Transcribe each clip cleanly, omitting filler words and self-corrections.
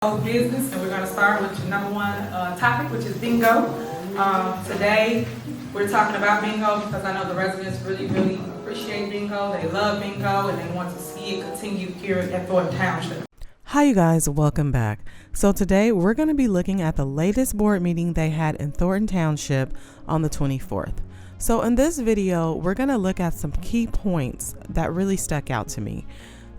Business, and we're going to start with your number one topic, which is bingo. Today we're talking about bingo because I know the residents really appreciate bingo. They love bingo and they want to see it continue here at Thornton Township. Hi you guys, welcome back. So today we're going to be looking at the latest board meeting they had in Thornton Township on the 24th. So in this video we're going to look at some key points that really stuck out to me.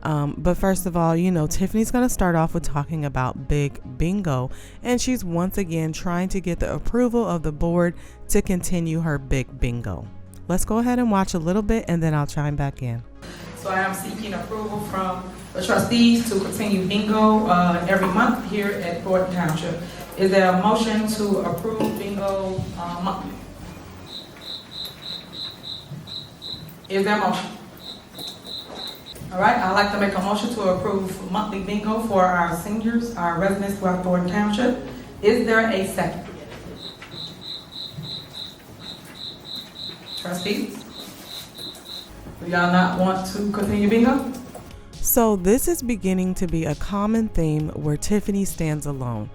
But first of all, Tiffany's going to start off with talking about big bingo, and she's once again trying to get the approval of the board to continue her big bingo. Let's go ahead and watch a little bit and then I'll chime back in. So I am seeking approval from the trustees to continue bingo every month here at Thornton Township. Is there a motion to approve bingo monthly? Is there a motion? All right, I'd like to make a motion to approve monthly bingo for our seniors, our residents throughout Thornton Township. Is there a second? Trustees, do y'all not want to continue bingo? So this is beginning to be a common theme where Tiffany stands alone.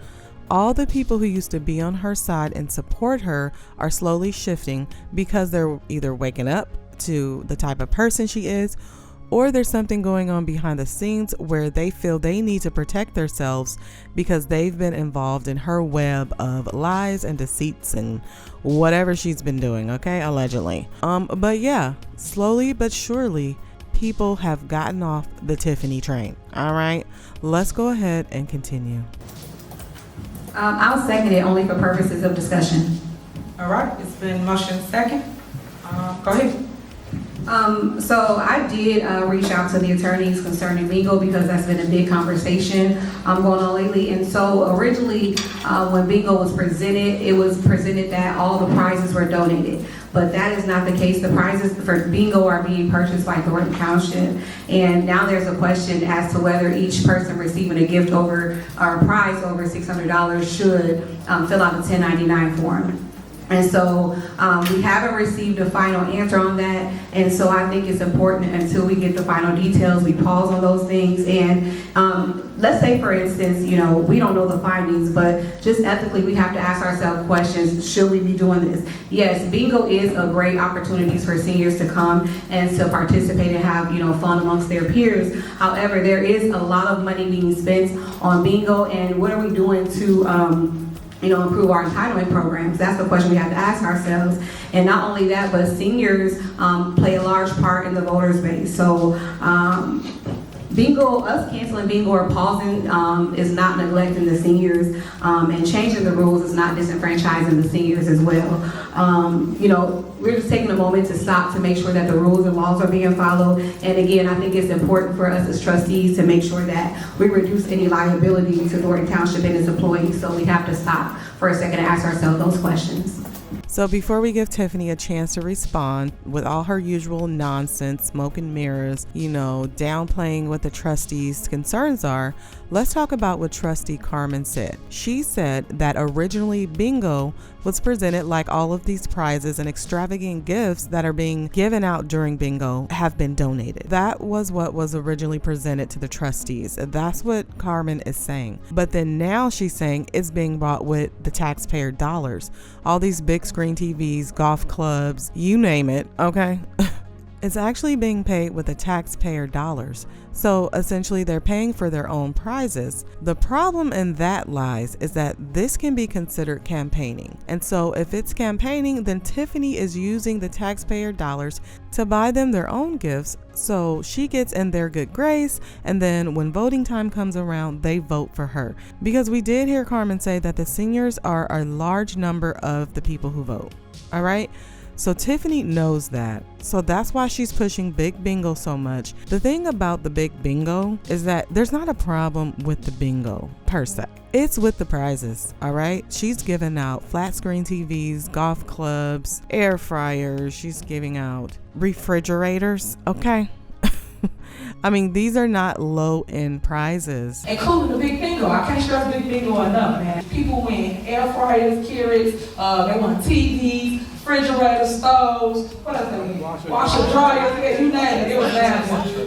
All the people who used to be on her side and support her are slowly shifting because they're either waking up to the type of person she is, or there's something going on behind the scenes where they feel they need to protect themselves because they've been involved in her web of lies and deceits and whatever she's been doing, okay, allegedly. But yeah, slowly but surely people have gotten off the Tiffany train. All right, let's go ahead and continue. I'll second it only for purposes of discussion. All right, it's been motion second. Go ahead. So I did reach out to the attorneys concerning bingo because that's been a big conversation going on lately. And so originally when bingo was presented, it was presented that all the prizes were donated. But that is not the case. The prizes for bingo are being purchased by Thornton Township. And now there's a question as to whether each person receiving a gift over or a prize over $600 should fill out the 1099 form. And so we haven't received a final answer on that, and so I think it's important until we get the final details, we pause on those things. And let's say, for instance, we don't know the findings, but just ethically we have to ask ourselves questions. Should we be doing this? Yes, bingo is a great opportunity for seniors to come and to participate and have fun amongst their peers. However, there is a lot of money being spent on bingo, and what are we doing to improve our entitlement programs? That's the question we have to ask ourselves. And not only that, but seniors play a large part in the voters base. So bingo, us canceling bingo or pausing is not neglecting the seniors, and changing the rules is not disenfranchising the seniors as well. We're just taking a moment to stop to make sure that the rules and laws are being followed. And again, I think it's important for us as trustees to make sure that we reduce any liability to Thornton Township and its employees. So we have to stop for a second and ask ourselves those questions. So before we give Tiffany a chance to respond with all her usual nonsense, smoke and mirrors, downplaying what the trustees' concerns are, let's talk about what Trustee Carmen said. She said that originally bingo was presented like all of these prizes and extravagant gifts that are being given out during bingo have been donated. That was what was originally presented to the trustees. That's what Carmen is saying. But then now she's saying it's being bought with the taxpayer dollars. All these big screen TVs, golf clubs, you name it, okay? It's actually being paid with the taxpayer dollars. So essentially they're paying for their own prizes. The problem in that lies is that this can be considered campaigning. And so if it's campaigning, then Tiffany is using the taxpayer dollars to buy them their own gifts. So she gets in their good grace. And then when voting time comes around, they vote for her. Because we did hear Carmen say that the seniors are a large number of the people who vote. All right. So Tiffany knows that. So that's why she's pushing big bingo so much. The thing about the big bingo is that there's not a problem with the bingo per se. It's with the prizes, all right? She's giving out flat screen TVs, golf clubs, air fryers. She's giving out refrigerators, okay? I mean, these are not low-end prizes. Including the big bingo. I can't stress big bingo enough, man. People win air fryers, Keurig, they want TVs, refrigerator, stoves, what else did we need? Washer, dryer, yeah, you name it, it was there.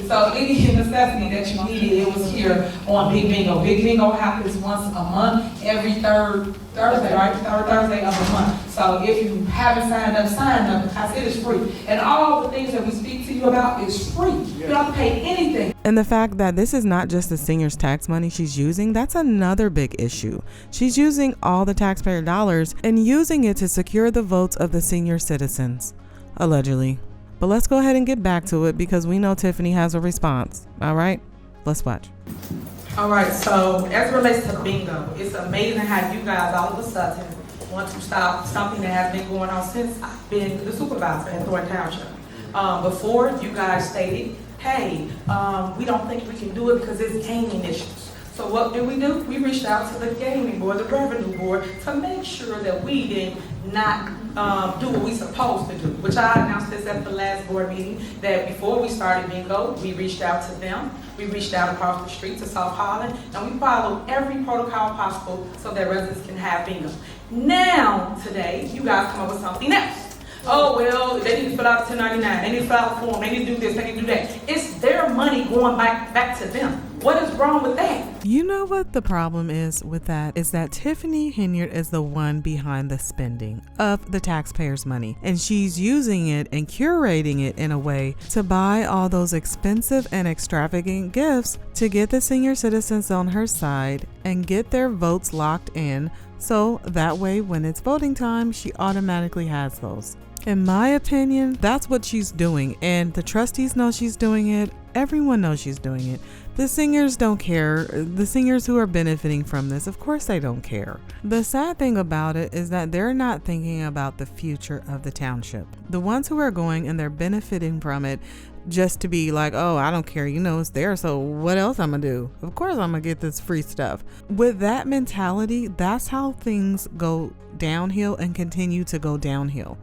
So any necessity that you needed, it was here on Big Bingo. Big Bingo happens once a month, every third Thursday, right? Third Thursday of a month. So if you haven't signed up, sign up, because it is free. And all the things that we speak to you about is free. You don't have to pay anything. And the fact that this is not just the seniors' tax money she's using, that's another big issue. She's using all the taxpayer dollars and using it to secure the votes of the senior citizens, allegedly. But let's go ahead and get back to it because we know Tiffany has a response. All right, let's watch. All right, so as it relates to bingo, it's amazing how you guys all of a sudden want to stop something that has been going on since I've been the supervisor at Thornton Township. Before, you guys stated, hey, we don't think we can do it because it's gaming issues. So what did we do? We reached out to the gaming board, the revenue board, to make sure that we did not do what we supposed to do, which I announced this at the last board meeting, that before we started bingo, we reached out to them. We reached out across the street to South Holland, and we followed every protocol possible so that residents can have bingo. Now, today, you guys come up with something else. Oh, well, they need to fill out a 1099, they need to fill out a form, they need to do this, they need to do that. It's their money going back to them. What is wrong with that? You know what the problem is with that is that Tiffany Henyard is the one behind the spending of the taxpayers' money, and she's using it and curating it in a way to buy all those expensive and extravagant gifts to get the senior citizens on her side and get their votes locked in, so that way when it's voting time, she automatically has those. In my opinion, that's what she's doing, and the trustees know she's doing it. Everyone knows she's doing it. The singers don't care. The singers who are benefiting from this, of course they don't care. The sad thing about it is that they're not thinking about the future of the township. The ones who are going and they're benefiting from it just to be like, oh, I don't care, you know, it's there, so what else I'm gonna do? Of course I'm gonna get this free stuff. With that mentality, that's how things go downhill and continue to go downhill.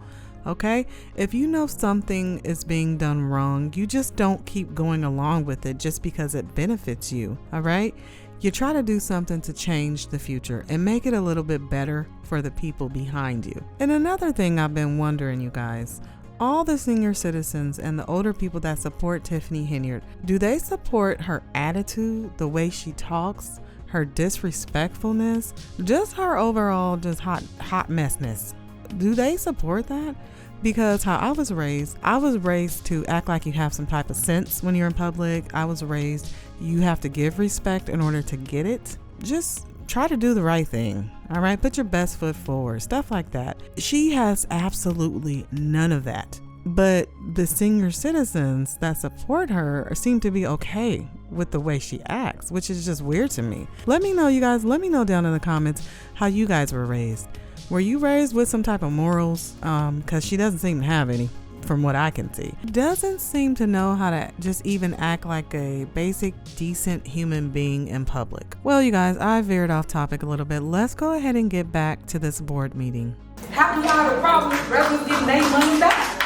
Okay, if you know something is being done wrong, you just don't keep going along with it just because it benefits you. All right, you try to do something to change the future and make it a little bit better for the people behind you. And another thing I've been wondering, you guys, all the senior citizens and the older people that support Tiffany Henyard, do they support her attitude, the way she talks, her disrespectfulness, just her overall just hot messness? Do they support that? Because how I was raised to act like you have some type of sense when you're in public. I was raised, you have to give respect in order to get it. Just try to do the right thing. All right, put your best foot forward, stuff like that. She has absolutely none of that. But the senior citizens that support her seem to be okay with the way she acts, which is just weird to me. Let me know, you guys. Let me know down in the comments how you guys were raised. Were you raised with some type of morals? Because she doesn't seem to have any, from what I can see. Doesn't seem to know how to just even act like a basic, decent human being in public. Well, you guys, I veered off topic a little bit. Let's go ahead and get back to this board meeting. How do I have a problem with residents getting their money back?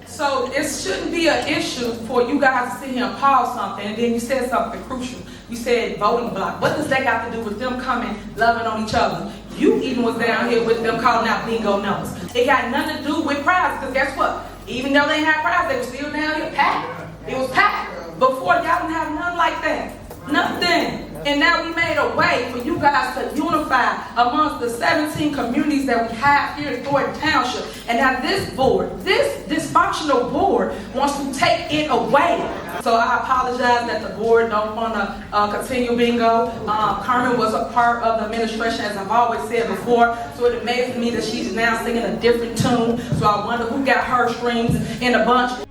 So it shouldn't be an issue for you guys to sit here and pause something, and then you said something crucial. You said voting block. What does that got to do with them coming, loving on each other? You even was down here with them calling out bingo numbers. It got nothing to do with prizes, because guess what? Even though they had prizes, they were still down here packed. It was packed. Before, y'all didn't have none like that. Nothing. And now we made a way for you guys to unify amongst the 17 communities that we have here in Thornton Township. And now this board, this dysfunctional board, wants to take it away. So I apologize that the board don't want to continue bingo. Carmen was a part of the administration, as I've always said before. So it amazes me that she's now singing a different tune. So I wonder who got her strings in a bunch.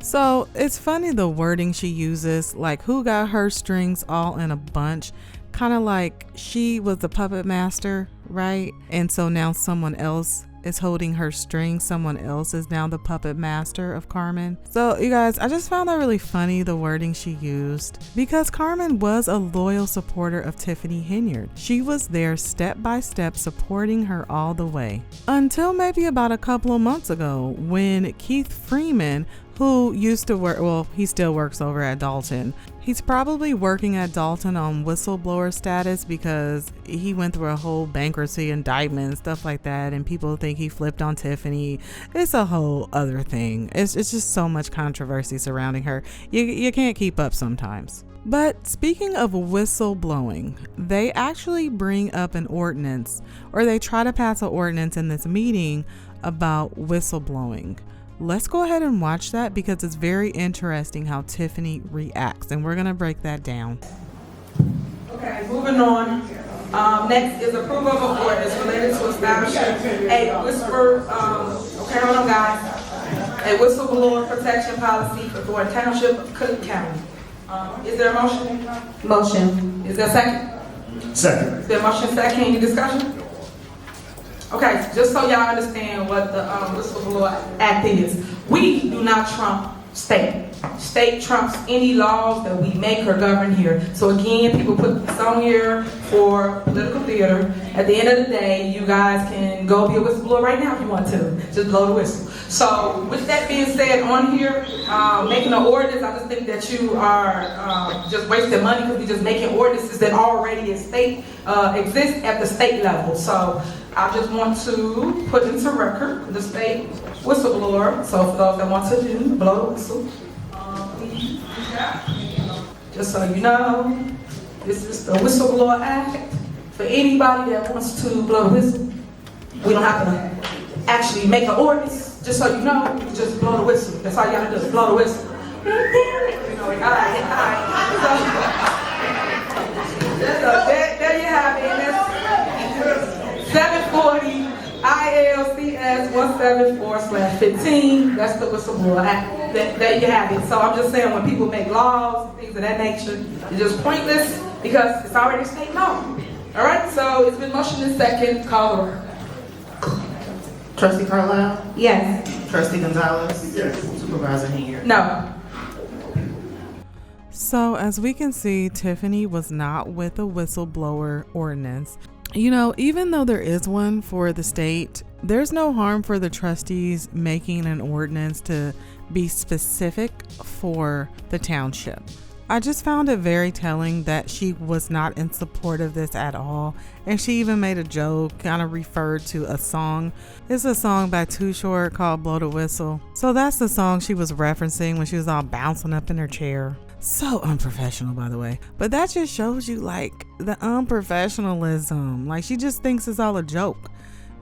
So it's funny the wording she uses, like who got her strings all in a bunch, kind of like she was the puppet master, right? And so now someone else is holding her strings. Someone else is now the puppet master of Carmen. So you guys, I just found that really funny, the wording she used, because Carmen was a loyal supporter of Tiffany Henyard. She was there step by step supporting her all the way until maybe about a couple of months ago when Keith Freeman, who used to work, well, he still works over at Dolton. He's probably working at Dolton on whistleblower status because he went through a whole bankruptcy indictment and stuff like that, and people think he flipped on Tiffany. It's a whole other thing. It's just so much controversy surrounding her. You can't keep up sometimes. But speaking of whistleblowing, they actually bring up an ordinance, or they try to pass an ordinance in this meeting about whistleblowing. Let's go ahead and watch that because it's very interesting how Tiffany reacts, and we're going to break that down. Okay, moving on. Next is approval of an ordinance related to establishing a okay, hold on guys, a whistleblower protection policy for Thornton Township, Cook County. Is there a motion? Motion. Is there a second? Second. Is there a motion second? Any discussion? Okay, just so y'all understand what the Whistleblower Act is. We do not trump state. State trumps any laws that we make or govern here. So again, people put this on here for political theater. At the end of the day, you guys can go be a whistleblower right now if you want to. Just blow the whistle. So with that being said, on here, making an ordinance, I just think that you are just wasting money because we're just making ordinances that already exist at the state level. So I just want to put into record the state whistleblower. So for those that want to blow the whistle, please reach out. Just so you know, this is the Whistleblower Act. For anybody that wants to blow the whistle, we don't have to actually make an ordinance. Just so you know, you just blow the whistle. That's all you gotta do is blow the whistle. All right. So there you have it. That's 740 ILCS 174/15. That's the Whistleblower Act. There you have it. So I'm just saying, when people make laws, things of that nature, it's just pointless because it's already state law. All right. So it's been motioned and second. Call the roll. Trustee Carlisle? Yes. Trustee Gonzalez? Yes. Supervisor Henyard? No. So as we can see, Tiffany was not with a whistleblower ordinance. You know, even though there is one for the state, there's no harm for the trustees making an ordinance to be specific for the township. I just found it very telling that she was not in support of this at all. And she even made a joke, kind of referred to a song. It's a song by Too Short called Blow the Whistle. So that's the song she was referencing when she was all bouncing up in her chair. So unprofessional, by the way. But that just shows you like the unprofessionalism. Like she just thinks it's all a joke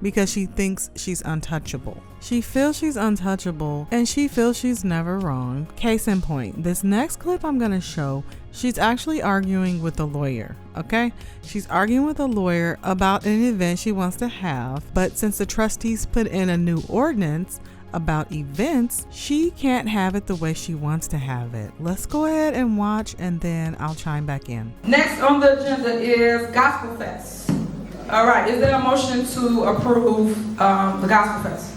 because she thinks she's untouchable. She feels she's untouchable and she feels she's never wrong. Case in point, this next clip I'm gonna show, she's actually arguing with a lawyer, okay? She's arguing with a lawyer about an event she wants to have, but since the trustees put in a new ordinance about events, she can't have it the way she wants to have it. Let's go ahead and watch and then I'll chime back in. Next on the agenda is Gospel Fest. All right, is there a motion to approve the Gospel Fest?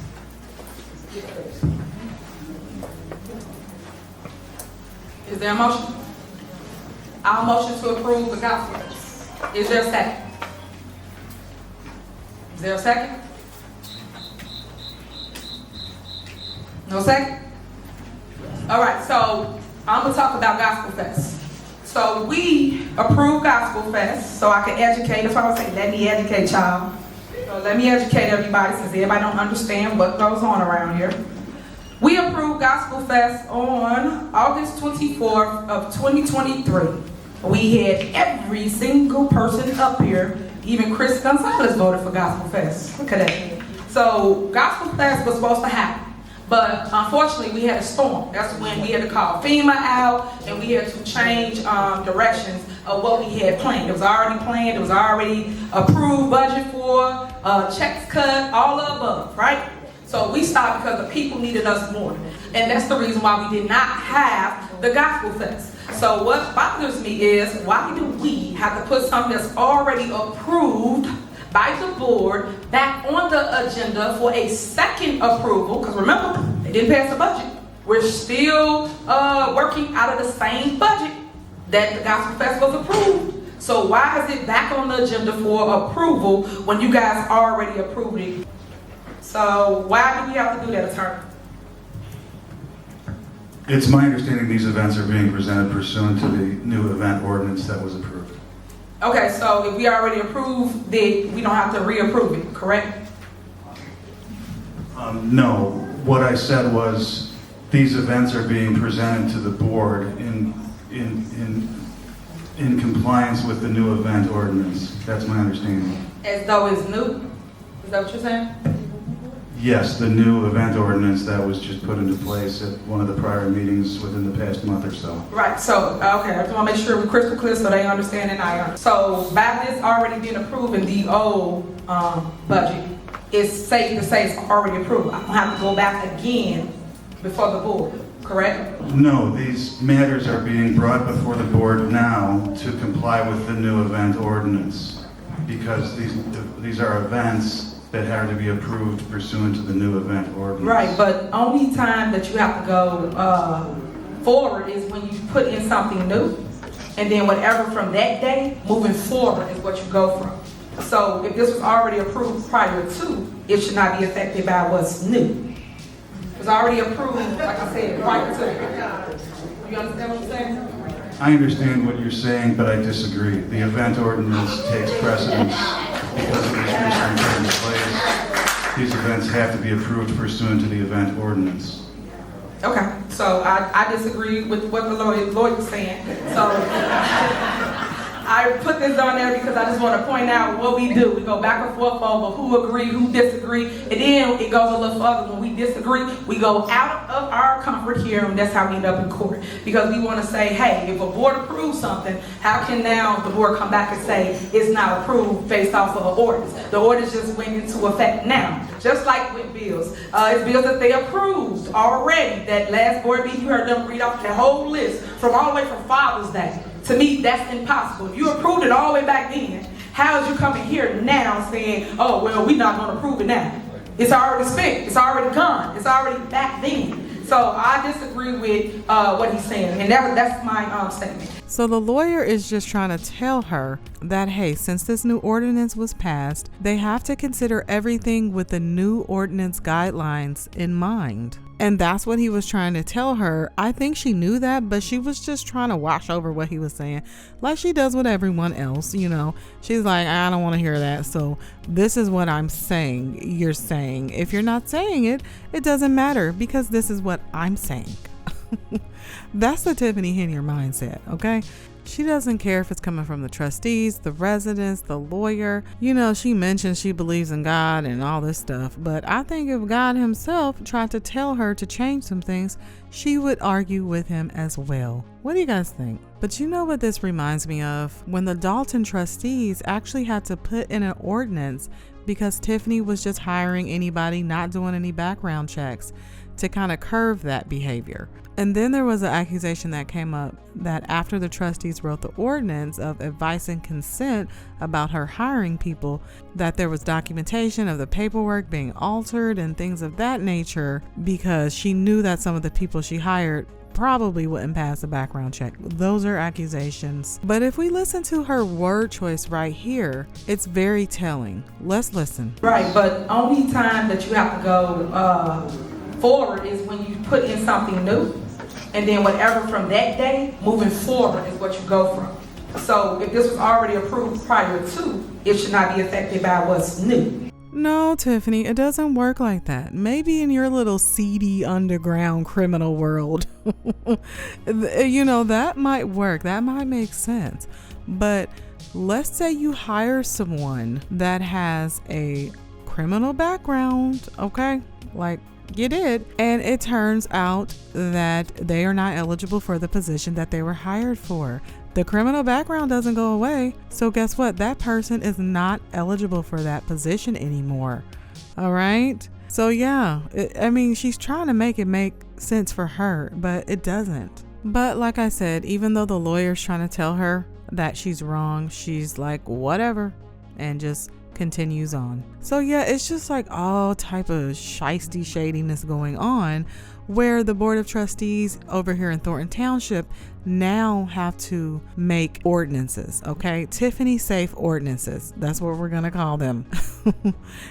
Is there a motion? I'll motion to approve the Gospel Fest. Is there a second? Is there a second? No second? All right, so I'm gonna talk about Gospel Fest. So we approve Gospel Fest so I can educate. That's why I was saying, let me educate y'all. So let me educate everybody since everybody don't understand what goes on around here. We approved Gospel Fest on August 24th of 2023. We had every single person up here, even Chris Gonzalez voted for Gospel Fest. Look at that. So Gospel Fest was supposed to happen. But unfortunately, we had a storm. That's when we had to call FEMA out and we had to change directions of what we had planned. It was already planned, it was already approved, budget for, checks cut, all of the above, right? So we stopped because the people needed us more. And that's the reason why we did not have the Gospel Fest. So what bothers me is, why do we have to put something that's already approved by the board back on the agenda for a second approval? Because remember, they didn't pass the budget. We're still working out of the same budget that the Gospel Fest was approved. So why is it back on the agenda for approval when you guys already approved it? So why do we have to do that, attorney? It's my understanding these events are being presented pursuant to the new event ordinance that was approved. Okay, so if we already approved, then we don't have to reapprove it, correct? No, what I said was these events are being presented to the board in compliance with the new event ordinance. That's my understanding. As though it's new? Is that what you're saying? Yes, the new event ordinance that was just put into place at one of the prior meetings within the past month or so. Right, so, okay, I just want to make sure we're crystal clear so they understand and I understand. So, by this already being approved in the old budget, it's safe to say it's already approved. I don't have to go back again before the board, correct? No, these matters are being brought before the board now to comply with the new event ordinance because these are events that have to be approved pursuant to the new event ordinance. Right, but only time that you have to go forward is when you put in something new, and then whatever from that day moving forward is what you go from. So if this was already approved prior to, it should not be affected by what's new. It's already approved, like I said, prior to. You understand what I'm saying? I understand what you're saying, but I disagree. The event ordinance takes precedence because it was recently put into place. These events have to be approved pursuant to the event ordinance. Okay, so I disagree with what the lawyer was saying. So I put this on there because I just want to point out what we do. We go back and forth over who agree, who disagree, and then it goes a little further. When we disagree, we go out of our comfort here, and that's how we end up in court. Because we want to say, hey, if a board approves something, how can now the board come back and say it's not approved based off of an ordinance? The ordinance just went into effect now. Just like with bills. It's bills that they approved already. That last board meeting, you heard them read off the whole list from all the way from Father's Day. To me, that's impossible. If you approved it all the way back then, how is you coming here now saying, oh, well, we're not going to approve it now? It's already spent. It's already gone. It's already back then. So I disagree with what he's saying. And that's my statement. So the lawyer is just trying to tell her that, hey, since this new ordinance was passed, they have to consider everything with the new ordinance guidelines in mind. And that's what he was trying to tell her. I think she knew that, but she was just trying to wash over what he was saying, like she does with everyone else, you know. She's like, I don't want to hear that. So this is what I'm saying. You're saying. If you're not saying it, it doesn't matter because this is what I'm saying. That's the Tiffany Henyard mindset, okay? She doesn't care if it's coming from the trustees, the residents, the lawyer. You know, she mentioned she believes in God and all this stuff, but I think if God himself tried to tell her to change some things, she would argue with him as well. What do you guys think? But you know what this reminds me of? When the Dolton trustees actually had to put in an ordinance because Tiffany was just hiring anybody, not doing any background checks to kind of curve that behavior. And then there was an accusation that came up that after the trustees wrote the ordinance of advice and consent about her hiring people, that there was documentation of the paperwork being altered and things of that nature because she knew that some of the people she hired probably wouldn't pass a background check. Those are accusations. But if we listen to her word choice right here, it's very telling. Let's listen. Right, but only time that you have to go forward is when you put in something new, and then whatever from that day moving forward is what you go from. So if this was already approved prior to, it should not be affected by what's new. No, Tiffany, it doesn't work like that. Maybe in your little seedy underground criminal world, you know, that might work. That might make sense. But let's say you hire someone that has a criminal background, okay? Like you did, and it turns out that they are not eligible for the position that they were hired for. The criminal background doesn't go away. So guess what? That person is not eligible for that position anymore. All right. So yeah, I mean, she's trying to make it make sense for her, but it doesn't. But like I said, even though the lawyer's trying to tell her that she's wrong, she's like, whatever, and just continues on. So yeah, it's just like all type of shiesty shadiness going on, where the Board of Trustees over here in Thornton Township now have to make ordinances, okay? Tiffany safe ordinances. That's what we're gonna call them.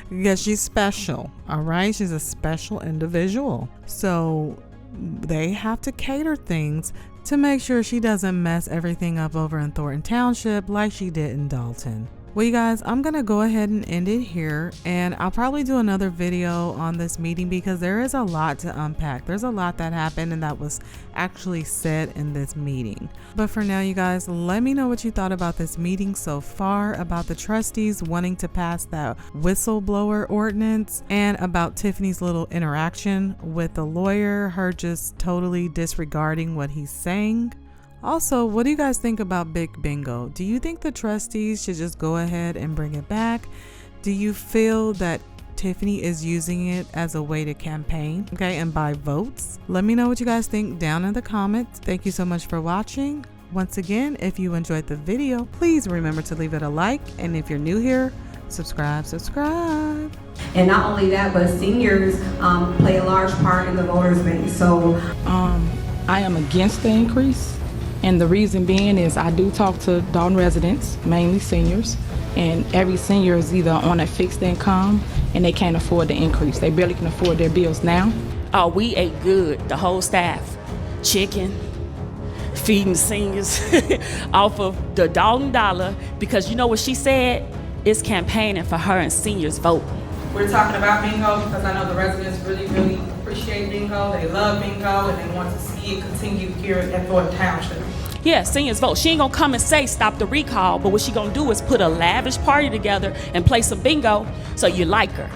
Because she's special, all right? She's a special individual. So they have to cater things to make sure she doesn't mess everything up over in Thornton Township like she did in Dolton. Well, you guys, I'm going to go ahead and end it here, and I'll probably do another video on this meeting because there is a lot to unpack. There's a lot that happened and that was actually said in this meeting. But for now, you guys, let me know what you thought about this meeting so far, about the trustees wanting to pass that whistleblower ordinance, and about Tiffany's little interaction with the lawyer, her just totally disregarding what he's saying. Also, what do you guys think about Big Bingo? Do you think the trustees should just go ahead and bring it back? Do you feel that Tiffany is using it as a way to campaign, okay, and buy votes? Let me know what you guys think down in the comments. Thank you so much for watching. Once again, if you enjoyed the video, please remember to leave it a like. And if you're new here, subscribe. And not only that, but seniors play a large part in the voters base. So I am against the increase. And the reason being is I do talk to Dolton residents, mainly seniors, and every senior is either on a fixed income and they can't afford the increase. They barely can afford their bills now. We ate good, the whole staff. Chicken, feeding seniors off of the Dolton dollar, because you know what she said? It's campaigning for her and seniors vote. We're talking about bingo because I know the residents really, really appreciate bingo. They love bingo and they want to see it continue here at Thornton Township. Yeah, seniors vote. She ain't gonna come and say stop the recall, but what she gonna do is put a lavish party together and play some bingo so you like her.